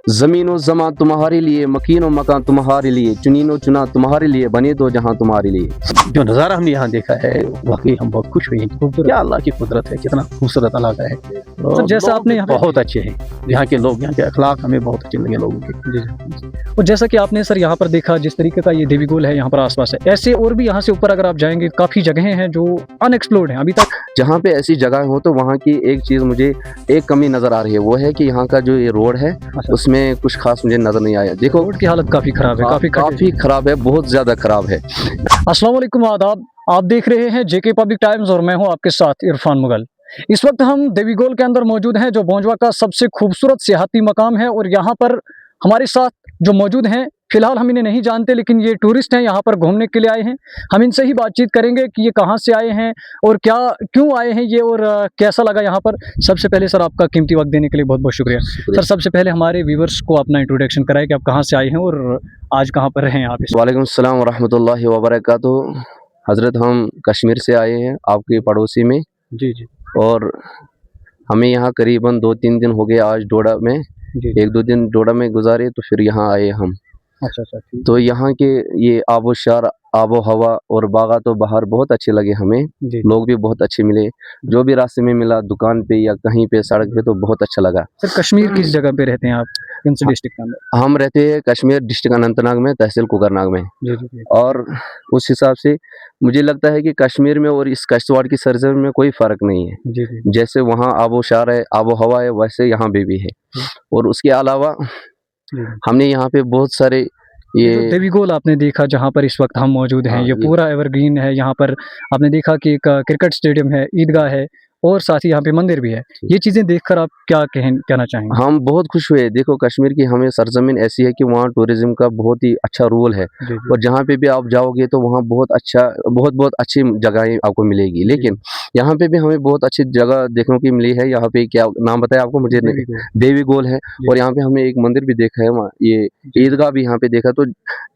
ज़मीन व ज़मां तुम्हारे लिए, मकीन व मकान तुम्हारे लिए, चुनीन व चुना तुम्हारे लिए, बने दो जहां तुम्हारे लिए। जो नज़ारा हमने यहाँ देखा है वाकई हम बहुत खुश हुए हैं। क्या अल्लाह की कुदरत है, कितना खूबसूरत इलाका है। सर, जैसा आपने यहाँ पे बहुत अच्छे हैं यहाँ के लोग, यहाँ के अखलाक हमें बहुत अच्छे लगे लोगों के। और जैसा कि आपने सर यहाँ पर देखा जिस तरीके का ये देवीगोल है यहाँ पर आसपास है, ऐसे और भी यहाँ से ऊपर अगर आप जाएंगे काफ़ी जगहें हैं जो अनएक्सप्लोर्ड हैं अभी तक। जहाँ पे ऐसी जगह हो तो वहाँ की एक चीज़ मुझे एक कमी नज़र आ रही है, वो है कि यहाँ का जो ये रोड है उसमें कुछ खास मुझे नज़र नहीं आया। देखो रोड की हालत काफ़ी ख़राब है, काफ़ी ख़राब है, बहुत ज़्यादा ख़राब है। अस्सलाम वालेकुम, आदाब। आप देख रहे हैं जेके पब्लिक टाइम्स और मैं हूं आपके साथ इरफान मुगल। इस वक्त हम देवीगोल के अंदर मौजूद हैं जो बोंजवा का सबसे खूबसूरत सियाहती मकाम है और यहाँ पर हमारे साथ जो मौजूद हैं, फिलहाल हम इन्हें नहीं जानते लेकिन ये टूरिस्ट हैं, यहाँ पर घूमने के लिए आए हैं। हम इनसे ही बातचीत करेंगे कि ये कहाँ से आए हैं और क्या क्यों आए हैं ये और कैसा लगा यहाँ पर। सबसे पहले सर आपका कीमती वक्त देने के लिए बहुत बहुत शुक्रिया। सर सबसे पहले हमारे व्यूवर्स को अपना इंट्रोडक्शन कराएं कि आप कहाँ से आए हैं और आज कहाँ पर हैं आप। वालेकुम अस्सलाम वरहमतुल्लाहि वबरकातुहू। हज़रत हम कश्मीर से आए हैं, आपके पड़ोसी में। जी जी। और हमें यहाँ करीबन 2-3 दिन हो गए आज डोडा में। जी। 1-2 दिन डोडा में गुजारे तो फिर यहाँ आए हम। अच्छा अच्छा, ठीक। तो यहाँ के ये आबोशार, आबो हवा और बागा तो बाहर बहुत अच्छे लगे हमें। जी। लोग भी बहुत अच्छे मिले, जो भी रास्ते में मिला, दुकान पे या कहीं पे सड़क पे, तो बहुत अच्छा लगा। सर कश्मीर किस जगह पे रहते हैं आप, कौन से डिस्ट्रिक्ट के अंदर? हम रहते हैं कश्मीर डिस्ट्रिक्ट अनंतनाग में, तहसील कुकरनाग में। जी जी। और उस हिसाब से मुझे लगता है कि कश्मीर में और इस कश्तवाड़ की सरजमीन में कोई फ़र्क नहीं है। जी जी। जैसे वहाँ आबोशार है, आबो हवा है, वैसे यहाँ पे भी है। और उसके अलावा हमने यहाँ पे बहुत सारे ये जो देवीगोल आपने देखा जहाँ पर इस वक्त हम मौजूद हैं, ये पूरा एवरग्रीन है। यहाँ पर आपने देखा कि एक क्रिकेट स्टेडियम है, ईदगाह है और साथ ही यहाँ पे मंदिर भी है। ये चीज़ें देखकर आप क्या कहना चाहेंगे? हम बहुत खुश हुए। देखो कश्मीर की हमें सरजमीन ऐसी है कि वहाँ टूरिज्म का बहुत ही अच्छा रोल है। और जहाँ पे भी आप जाओगे तो वहाँ बहुत अच्छी जगहें आपको मिलेगी। लेकिन यहाँ पे भी हमें बहुत अच्छी जगह देखने को मिली है। यहाँ पे क्या नाम बताया आपको? मुझे देवीगोल है। और यहाँ पे हमने एक मंदिर भी देखा है, वहाँ ये ईदगाह भी यहाँ पे देखा। तो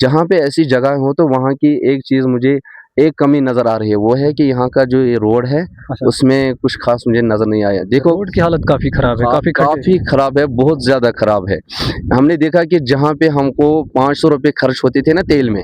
जहाँ पे ऐसी जगह हो तो वहाँ की एक चीज़ मुझे एक कमी नज़र आ रही है, वो है कि यहाँ का जो ये रोड है उसमें कुछ खास मुझे नज़र नहीं आया। देखो रोड की हालत काफ़ी ख़राब है, काफ़ी ख़राब है, बहुत ज़्यादा ख़राब है। हमने देखा कि जहाँ पे हमको 500 रुपये खर्च होते थे ना तेल में,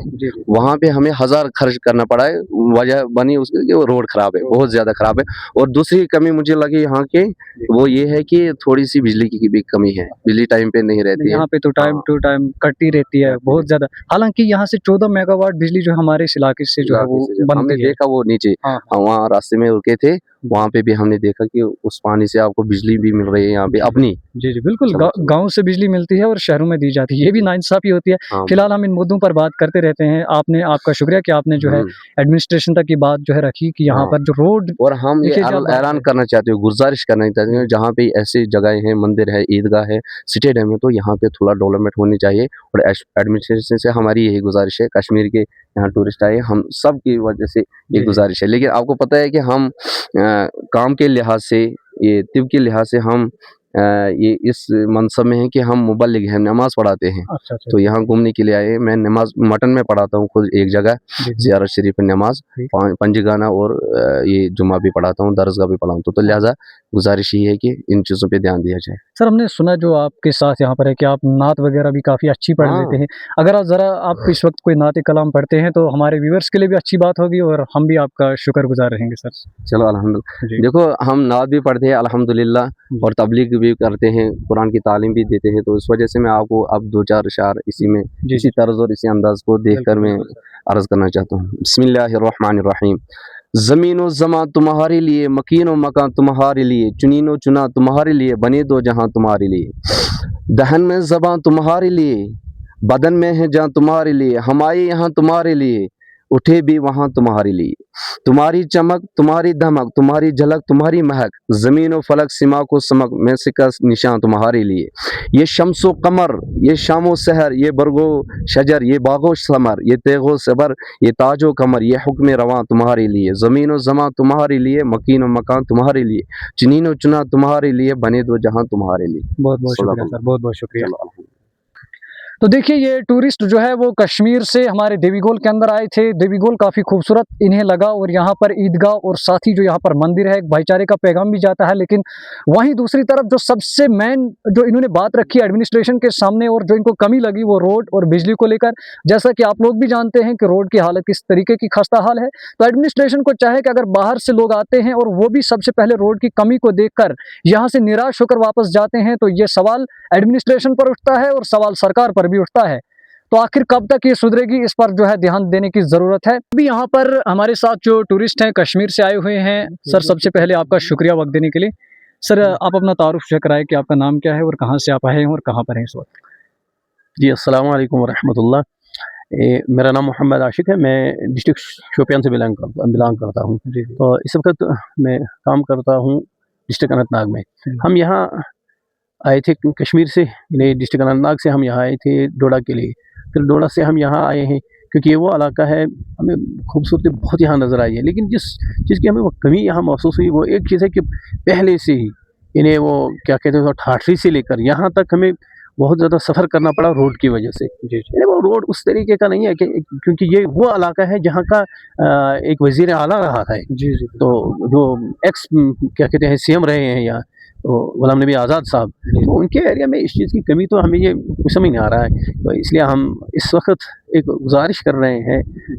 वहाँ पे हमें 1000 खर्च करना पड़ा है। वजह बनी उसकी कि वो रोड ख़राब है, बहुत ज़्यादा ख़राब है। और दूसरी कमी मुझे लगी यहाँ के, वो ये है कि थोड़ी सी बिजली की भी कमी है, बिजली टाइम पे नहीं रहती है। यहाँ पे तो टाइम टू टाइम कटती रहती है बहुत ज़्यादा। हालांकि यहाँ से 14 मेगावाट बिजली जो हमारे इस इलाके से जो है वो हमने देखा वो नीचे वहाँ रास्ते में रुके थे, वहाँ पे भी हमने देखा कि उस पानी से आपको बिजली भी मिल रही है यहाँ पे अपनी। जी जी बिल्कुल, गांव से बिजली मिलती है और शहरों में दी जाती है, ये भी नाइंसाफी होती है। फिलहाल हम इन मुद्दों पर बात करते रहते हैं। आपका शुक्रिया कि आपने जो है एडमिनिस्ट्रेशन तक की बात जो है रखी कि यहाँ पर जो रोड। और हम ये ऐलान करना चाहते हो, गुजारिश करना चाहते हैं, जहाँ पे ऐसी जगह है, मंदिर है, ईदगाह है, स्टेडियम है, तो यहाँ पे थोड़ा डेवलपमेंट होनी चाहिए। और एडमिनिस्ट्रेशन से हमारी यही गुजारिश है, कश्मीर के यहाँ टूरिस्ट आए, हम सब की वजह से ये गुजारिश है। लेकिन आपको पता है कि हम काम के लिहाज से, ये तिब के लिहाज से हम ये इस मनसब में है कि हम मुबल्लिग हैं, नमाज पढ़ाते हैं। अच्छा। तो यहाँ घूमने के लिए आए। मैं नमाज मटन में पढ़ाता हूँ खुद एक जगह, ज़ियारत शरीफ में नमाज, पंजगाना और ये जुम्मा भी पढ़ाता हूँ, दरसगाह भी पढ़ाता हूँ। तो लिहाजा गुजारिश ही है कि इन चीज़ों पे ध्यान दिया जाए। सर हमने सुना जो आपके साथ यहाँ पर है कि आप नात वगैरह भी काफ़ी अच्छी पढ़ लेते हैं। अगर आप इस वक्त कोई नात कलाम पढ़ते हैं तो हमारे व्यूवर्स के लिए भी अच्छी बात होगी और हम भी आपका शुक्रगुजार रहेंगे सर। चलो अल्हम्दुलिल्लाह। देखो हम नात भी पढ़ते हैं अल्हम्दुलिल्लाह, और तबलीग भी करते हैं, कुरान की तालीम भी देते हैं। तो इस वजह से मैं आपको अब 2-4 अशार इसी तर्ज और इसी अंदाज को देखकर मैं अर्ज़ करना चाहता हूँ। बिस्मिल्लाहिर्रहमानिर्रहीम। ज़मीन व ज़मां तुम्हारे लिए, मकीन व मकान तुम्हारे लिए, चुनीन व चुना तुम्हारे लिए, बने दो जहां तुम्हारे लिए। दहन में ज़बां तुम्हारे लिए, बदन में है जान तुम्हारे लिए, हम आए यहाँ तुम्हारे लिए, उठे भी वहाँ तुम्हारे लिए। तुम्हारी चमक, तुम्हारी धमक, तुम्हारी झलक, तुम्हारी महक, ज़मीन व फलक, सिमा को समक में सिका निशान तुम्हारे लिए। ये शम्सो कमर, ये शामो सहर, ये बरगो शजर, ये बागो समर, ये तेगो सबर, ये ताजो कमर, ये हुक्म रवां तुम्हारे लिए। ज़मीन व ज़मां तुम्हारे लिए, मकीन व मकान तुम्हारे लिए, चुनीन व चुना तुम्हारे लिए, बने दो जहां तुम्हारे लिए। बहुत बहुत शुक्रिया सर, बहुत बहुत शुक्रिया। तो देखिए ये टूरिस्ट जो है वो कश्मीर से हमारे देवीगोल के अंदर आए थे। देवीगोल काफ़ी खूबसूरत इन्हें लगा और यहाँ पर ईदगाह और साथ ही जो यहाँ पर मंदिर है, एक भाईचारे का पैगाम भी जाता है। लेकिन वहीं दूसरी तरफ जो सबसे मेन जो इन्होंने बात रखी एडमिनिस्ट्रेशन के सामने और जो इनको कमी लगी वो रोड और बिजली को लेकर। जैसा कि आप लोग भी जानते हैं कि रोड की हालत किस तरीके की खस्ता हाल है। तो एडमिनिस्ट्रेशन को चाहे कि अगर बाहर से लोग आते हैं और वो भी सबसे पहले रोड की कमी को देखकर यहाँ से निराश होकर वापस जाते हैं, तो ये सवाल एडमिनिस्ट्रेशन पर उठता है और सवाल सरकार पर भी उठता है। तो आखिर कब तक ये सुधरेगी, इस पर जो है ध्यान देने की जरूरत है। अभी यहाँ पर हमारे साथ जो टूरिस्ट हैं कश्मीर से आए हुए हैं। सर सबसे पहले आपका शुक्रिया वक्त देने के लिए। सर आप अपना तारुफ कराएं कि आपका नाम क्या है और कहाँ से आप आए हैं और कहाँ पर हैं इस वक्त। जी अस्सलाम वालेकुम वरहमतुल्लाह। मेरा नाम मोहम्मद आशिक है। मैं डिस्ट्रिक्ट शोपियान से बिलोंग करता हूँ। तो इस वक्त मैं काम करता हूँ डिस्ट्रिक्ट अनंतनाग में। हम यहाँ आए थे कश्मीर से, डिस्ट्रिक्ट अनंतनाग से हम यहाँ आए थे डोडा के लिए। फिर डोडा से हम यहाँ आए हैं क्योंकि ये वो इलाका है, हमें खूबसूरती बहुत यहाँ नज़र आई है। लेकिन जिस चीज़ की हमें वो कमी यहाँ महसूस हुई वो एक चीज़ है कि पहले से ही इन्हें वो क्या कहते हैं ठाठरी से लेकर यहाँ तक हमें बहुत ज़्यादा सफ़र करना पड़ा रोड की वजह से। यानी वो रोड उस तरीके का नहीं है कि क्योंकि ये वो इलाका है जहाँ का एक वज़ीर आला रहा है। तो जो एक्स क्या कहते हैं सीएम रहे हैं यहाँ, तो गुलाम नबी आज़ाद साहब, तो उनके एरिया में इस चीज़ की कमी तो हमें ये कुछ समझ नहीं आ रहा है। तो इसलिए हम इस वक्त एक गुजारिश कर रहे हैं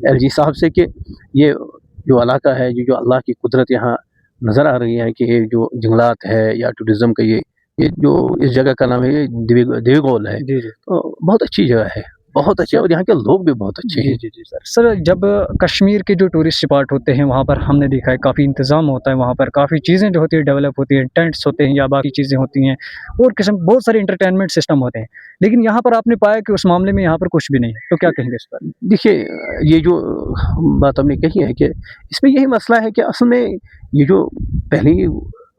एलजी साहब से कि ये जो इलाका है, जो अल्लाह की कुदरत यहाँ नज़र आ रही है कि ये जो जंगलात है या टूरिज़म का ये जो इस जगह का नाम है ये देवीगोल है। तो बहुत अच्छी जगह है, बहुत अच्छे, और यहाँ के लोग भी बहुत अच्छे हैं। जी सर, जब कश्मीर के जो टूरिस्ट स्पॉट होते हैं वहाँ पर हमने देखा है काफ़ी इंतज़ाम होता है, वहाँ पर काफ़ी चीज़ें जो होती है डेवलप होती हैं, टेंट्स होते हैं या बाकी चीज़ें होती हैं और किस्म बहुत सारे इंटरटेनमेंट सिस्टम होते हैं। लेकिन यहाँ पर आपने पाया कि उस मामले में यहाँ पर कुछ भी नहीं है। तो क्या कहेंगे इस पर? देखिए, ये जो बात हमने कही है कि इसमें यही मसला है कि असल में ये जो पहले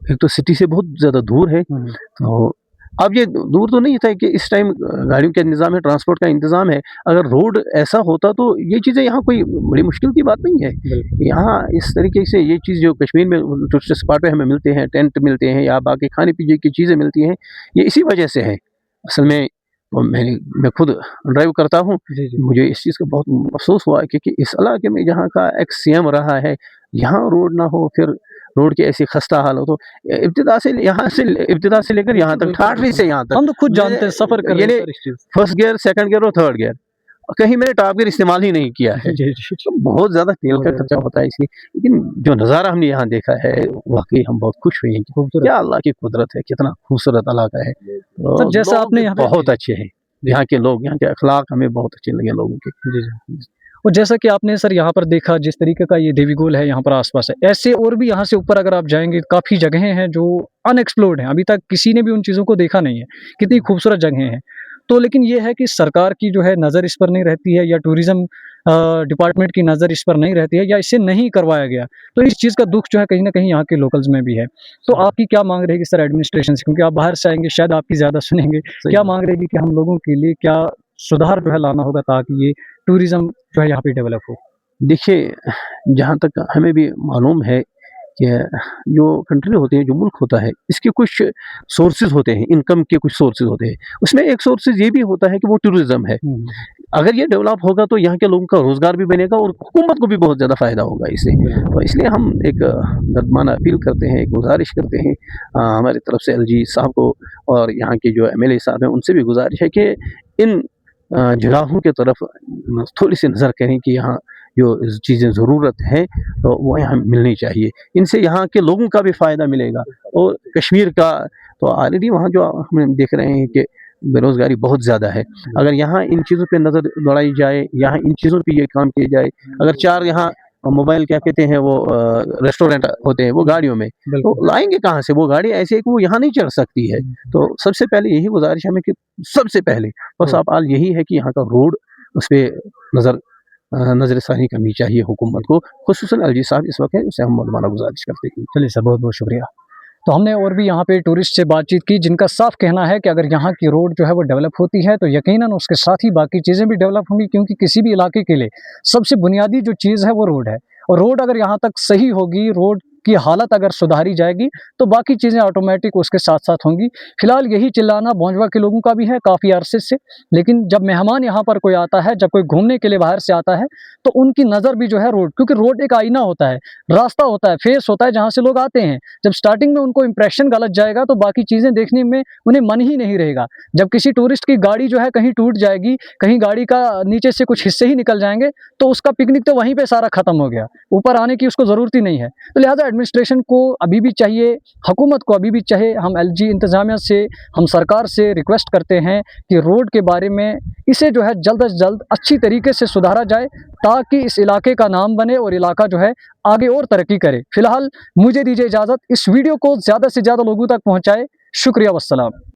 एक तो सिटी से बहुत ज़्यादा दूर है। तो अब ये दूर तो नहीं था कि इस टाइम गाड़ियों का इंतज़ाम है, ट्रांसपोर्ट का इंतज़ाम है। अगर रोड ऐसा होता तो ये चीज़ें यहाँ कोई बड़ी मुश्किल की बात नहीं है। यहाँ इस तरीके से ये चीज़ जो कश्मीर में टूरिस्ट स्पॉट पे हमें मिलते हैं, टेंट मिलते हैं या बाकी खाने-पीने की चीज़ें मिलती हैं, ये इसी वजह से है। असल में तो मैं खुद ड्राइव करता हूँ, मुझे इस चीज़ का बहुत अफ़सोस हुआ क्योंकि इस इलाके में जहाँ का एक्स सीएम रहा है, यहाँ रोड ना हो, फिर रोड की ऐसी खस्ता हाल हो, तो इब्तिदा से लेकर यहाँ तक, ठाठरी से यहाँ तक हम तो खुद जानते हैं सफ़र कर रहे हैं फर्स्ट गियर, सेकंड गियर और थर्ड गियर, कहीं मैंने टॉप गियर इस्तेमाल ही नहीं किया है। तो बहुत ज़्यादा तेल का खर्चा होता है इसलिए। लेकिन जो नज़ारा हमने यहाँ देखा है वाकई हम बहुत खुश हुए हैं कि क्या अल्लाह की कुदरत है, कितना खूबसूरत इलाका है। सर जैसा आपने यहाँ बहुत अच्छे हैं यहाँ के लोग, यहाँ के अखलाक हमें बहुत अच्छे लगे लोगों के। और जैसा कि आपने सर यहाँ पर देखा जिस तरीके का ये देवीगोल है यहाँ पर आसपास है, ऐसे और भी यहाँ से ऊपर अगर आप जाएंगे काफ़ी जगहें हैं जो अनएक्सप्लोर्ड हैं, अभी तक किसी ने भी उन चीज़ों को देखा नहीं है, कितनी खूबसूरत जगहें हैं। तो लेकिन ये है कि सरकार की जो है नज़र इस पर नहीं रहती है या टूरिज़्म डिपार्टमेंट की नज़र इस पर नहीं रहती है या इसे नहीं करवाया गया। तो इस चीज़ का दुख जो है कहीं न कहीं यहाँ के लोकल्स में भी है। तो आपकी क्या मांग रहेगी सर एडमिनिस्ट्रेशन से, क्योंकि आप बाहर से आएंगे शायद आपकी ज़्यादा सुनेंगे, क्या मांग रहेगी कि हम लोगों के लिए क्या सुधार जो है लाना होगा ताकि ये टूरिज़्म जो है यहाँ पे डेवलप हो? देखिए, जहाँ तक हमें भी मालूम है कि जो कंट्री होती है, जो मुल्क होता है, इसके कुछ सोर्सेज़ होते हैं, इनकम के कुछ सोर्सेज़ होते हैं। उसमें एक सोर्सेज़ ये भी होता है कि वो टूरिज़्म है। अगर ये डेवलप होगा तो यहाँ के लोगों का रोज़गार भी बनेगा और हुकूमत को भी बहुत ज़्यादा फ़ायदा होगा इससे। तो इसलिए हम एक दर्दमाना अपील करते हैं, एक गुज़ारिश करते हैं हमारी तरफ से एलजी साहब को, और यहाँ के जो एमएलए साहब हैं उनसे भी गुज़ारिश है कि इन जगहों की तरफ थोड़ी सी नज़र करें कि यहाँ जो चीज़ें ज़रूरत है तो वो यहाँ मिलनी चाहिए। इनसे यहाँ के लोगों का भी फ़ायदा मिलेगा और कश्मीर का तो ऑलरेडी वहाँ जो हम देख रहे हैं कि बेरोज़गारी बहुत ज़्यादा है। अगर यहाँ इन चीज़ों पे नज़र दौड़ाई जाए, यहाँ इन चीज़ों पे ये काम किया जाए, अगर 4 यहाँ मोबाइल क्या कहते हैं वो रेस्टोरेंट होते हैं वो गाड़ियों में, तो लाएंगे कहाँ से? वो गाड़ी ऐसे है कि वो यहाँ नहीं चढ़ सकती है। तो सबसे पहले यही गुजारिश है हमें कि सबसे पहले बस सवाल यही है कि यहाँ का रोड, उस पर नज़रसानी करनी चाहिए हुकूमत को, खुसूसन एलजी साहब इस वक्त है, उससे हम मौलाना गुजारिश करते हैं। चलिए सर, बहुत बहुत शुक्रिया। तो हमने और भी यहाँ पे टूरिस्ट से बातचीत की जिनका साफ कहना है कि अगर यहाँ की रोड जो है वो डेवलप होती है तो यकीनन उसके साथ ही बाकी चीज़ें भी डेवलप होंगी, क्योंकि किसी भी इलाके के लिए सबसे बुनियादी जो चीज़ है वो रोड है। और रोड अगर यहाँ तक सही होगी, रोड की हालत अगर सुधारी जाएगी तो बाकी चीज़ें ऑटोमेटिक उसके साथ साथ होंगी। फिलहाल यही चिल्लाना भोंजवा के लोगों का भी है काफ़ी अरसे से, लेकिन जब मेहमान यहाँ पर कोई आता है, जब कोई घूमने के लिए बाहर से आता है, तो उनकी नज़र भी जो है रोड, क्योंकि रोड एक आईना होता है, रास्ता होता है, फेस होता है जहाँ से लोग आते हैं। जब स्टार्टिंग में उनको इंप्रेशन गलत जाएगा तो बाकी चीज़ें देखने में उन्हें मन ही नहीं रहेगा। जब किसी टूरिस्ट की गाड़ी जो है कहीं टूट जाएगी, कहीं गाड़ी का नीचे से कुछ हिस्से ही निकल जाएँगे, तो उसका पिकनिक तो वहीं पे सारा खत्म हो गया, ऊपर आने की उसको ज़रूरत ही नहीं है। तो लिहाजा एडमिनिस्ट्रेशन को अभी भी चाहिए, हुकूमत को अभी भी चाहिए, हम एलजी इंतज़ामिया से, हम सरकार से रिक्वेस्ट करते हैं कि रोड के बारे में इसे जो है जल्द से जल्द अच्छी तरीके से सुधारा जाए, ताकि इस इलाके का नाम बने और इलाका जो है आगे और तरक्की करे। फिलहाल मुझे दीजिए इजाज़त, इस वीडियो को ज़्यादा से ज़्यादा लोगों तक पहुँचाएँ। शुक्रिया, वस्सलाम।